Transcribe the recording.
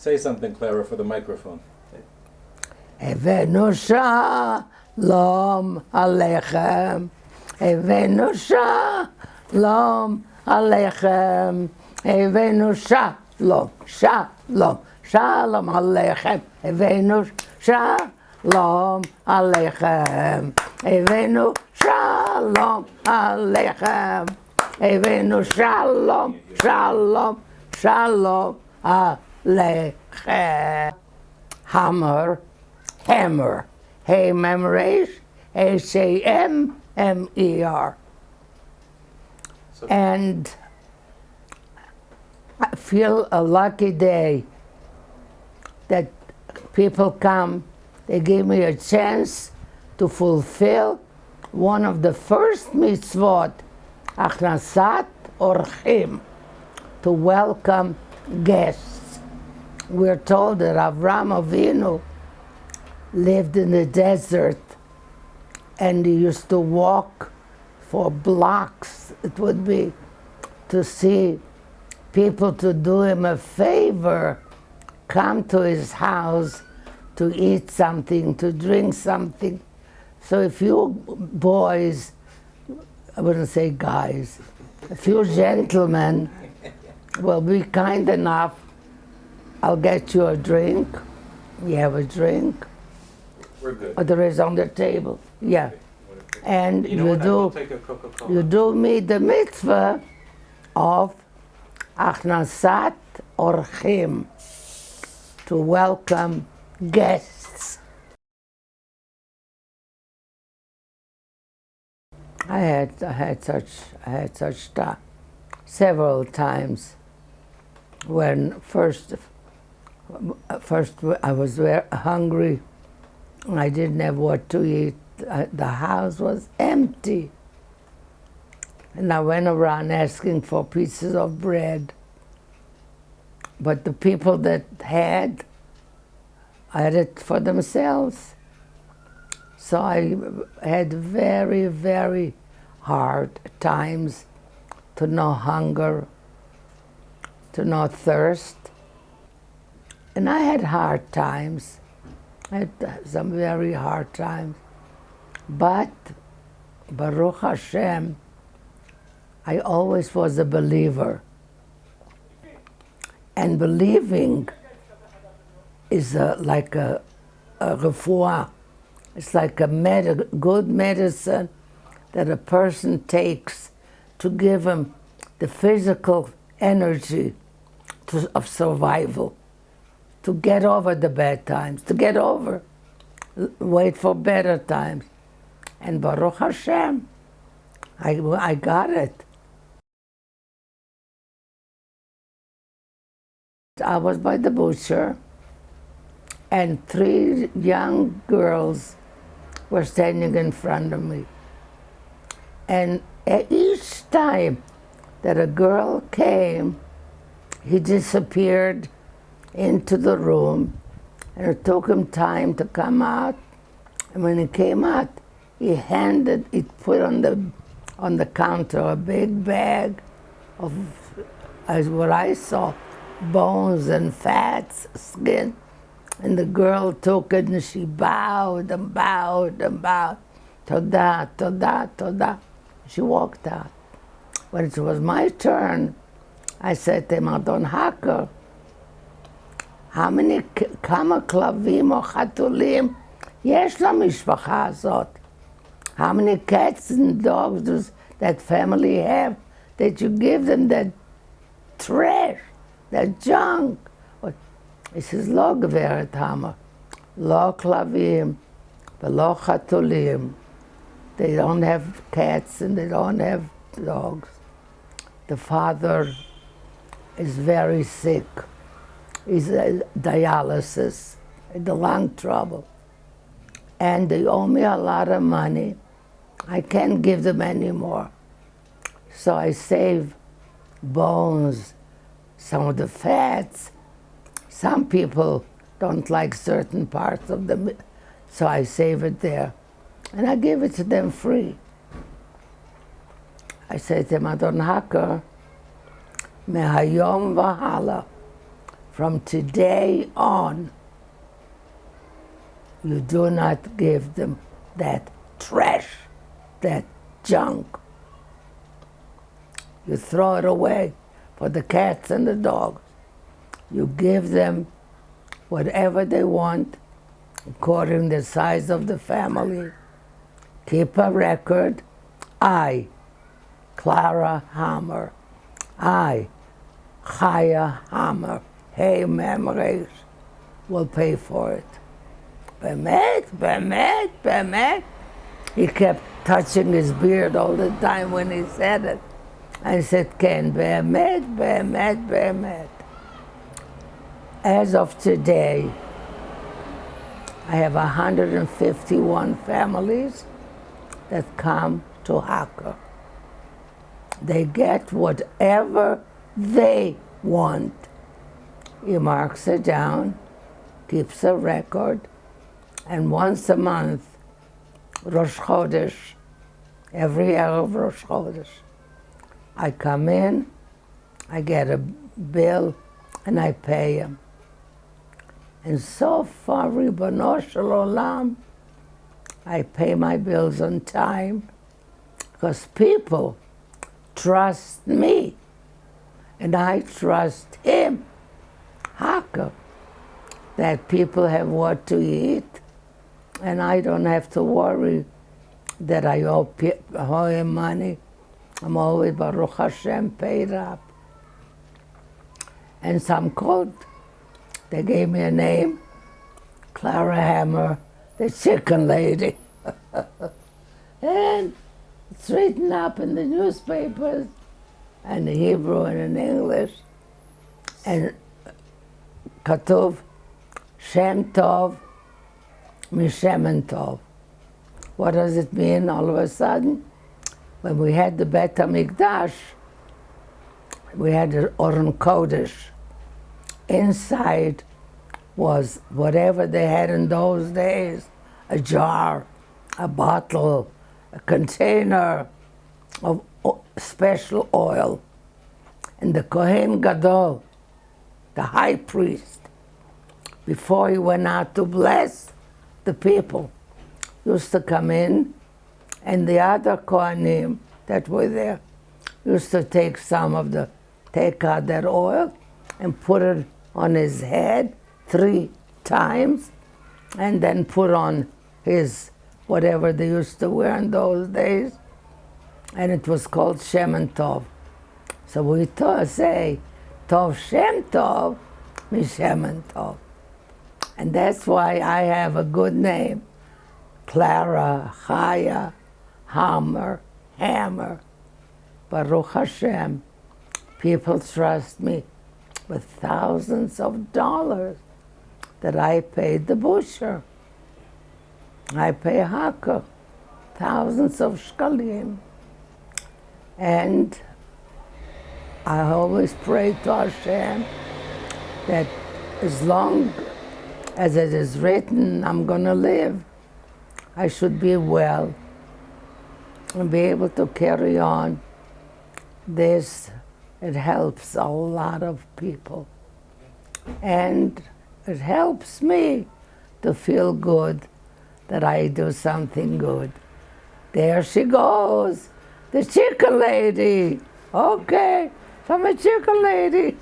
Say something, Clara, for the microphone. Evenu shalom aleichem. Evenu shalom aleichem. Evenu shalom, shalom, shalom aleichem. Evenu shalom aleichem. Evenu shalom aleichem. Evenu shalom, shalom, shalom aleichem. Hammer. Hammer. Hey, memories. Hammer. And I feel a lucky day that people come, they give me a chance to fulfill one of the first mitzvot, Achnasat Orchim, to welcome guests. We're told that Avraham Avinu lived in the desert and he used to walk for blocks. It would be to see people to do him a favor, come to his house to eat something, to drink something. So if you boys, I wouldn't say guys, if you gentlemen will be kind enough, I'll get you a drink. You have a drink. We're good. Or there is on the table. Yeah. And You know what? I will take a Coca-Cola. you do me the mitzvah of Achnasat Orchim, to welcome guests. I had such time several times when first I was very hungry and I didn't have what to eat. The house was empty. And I went around asking for pieces of bread. But the people that had it for themselves. So I had very, very hard times to know hunger, to know thirst. And I had hard times. I had some very hard times. But Baruch Hashem, I always was a believer. And believing is like a refuah. It's like a good medicine that a person takes to give him the physical energy of survival, to get over the bad times, wait for better times. And Baruch Hashem, I got it. I was by the butcher, and 3 young girls were standing in front of me. And each time that a girl came, he disappeared into the room, and it took him time to come out. And when he came out, he put on the counter a big bag of, as what I saw, bones and fats, skin. And the girl took it and she bowed and bowed and bowed. Toda, toda, toda. She walked out. When it was my turn, I said to him, Adon Hacker, כמה כלבים או חתולים יש למשפחה הזאת? How many cats and dogs does that family have that you give them that trash, that junk? He says, לא גברת Hammer, לא כלבים ולא חתולים. They don't have cats and they don't have dogs. The father is very sick. He's dialysis, the lung trouble. And they owe me a lot of money. I can't give them any more. So I save bones, some of the fats. Some people don't like certain parts of the, so I save it there. And I give it to them free. I say to him, Adon Hacker, מהיום והלאה, from today on, you do not give them that trash, that junk. You throw it away for the cats and the dogs. You give them whatever they want according to the size of the family. Keep a record. I, Clara Hammer, I, Chaya Hammer, hey memories, will pay for it. Bemet, bemet, bemet. He kept touching his beard all the time when he said it. I said, Ken, bemet, bemet, bemet. As of today, I have 151 families that come to Hacker. They get whatever they want. He marks it down, keeps a record, and once a month, Rosh Chodesh, every Erev Rosh Chodesh, I come in, I get a bill, and I pay him. And so far, Ribono Shel Olam, I pay my bills on time because people trust me and I trust him, Hacker, that people have what to eat and I don't have to worry that I owe him money. I'm always, Baruch Hashem, paid up. And some called. They gave me a name, Clara Hammer, the chicken lady. And it's written up in the newspapers, and in Hebrew and in English. And Katuv, Shem Tov, Mishemen Tov. What does it mean all of a sudden? When we had the Bet HaMikdash, we had the Oren Kodesh. Inside was whatever they had in those days, a jar, a bottle, a container of special oil. And the Kohen Gadol, the high priest, before he went out to bless the people, used to come in, and the other Kohanim that were there used to take out that oil and put it on his head 3 times, and then put on his, whatever they used to wear in those days, and it was called Shemen Tov. So we say, Tov Shem Tov, Mishemen Tov. And that's why I have a good name, Clara, Chaya, Hammer, Baruch Hashem. People trust me with thousands of dollars that I paid the butcher. I pay Hacker thousands of shkalim. And I always pray to Hashem that as long as it is written I'm going to live, I should be well and be able to carry on this. It helps a lot of people. And it helps me to feel good that I do something good. There she goes, the chicken lady. Okay, I'm a chicken lady.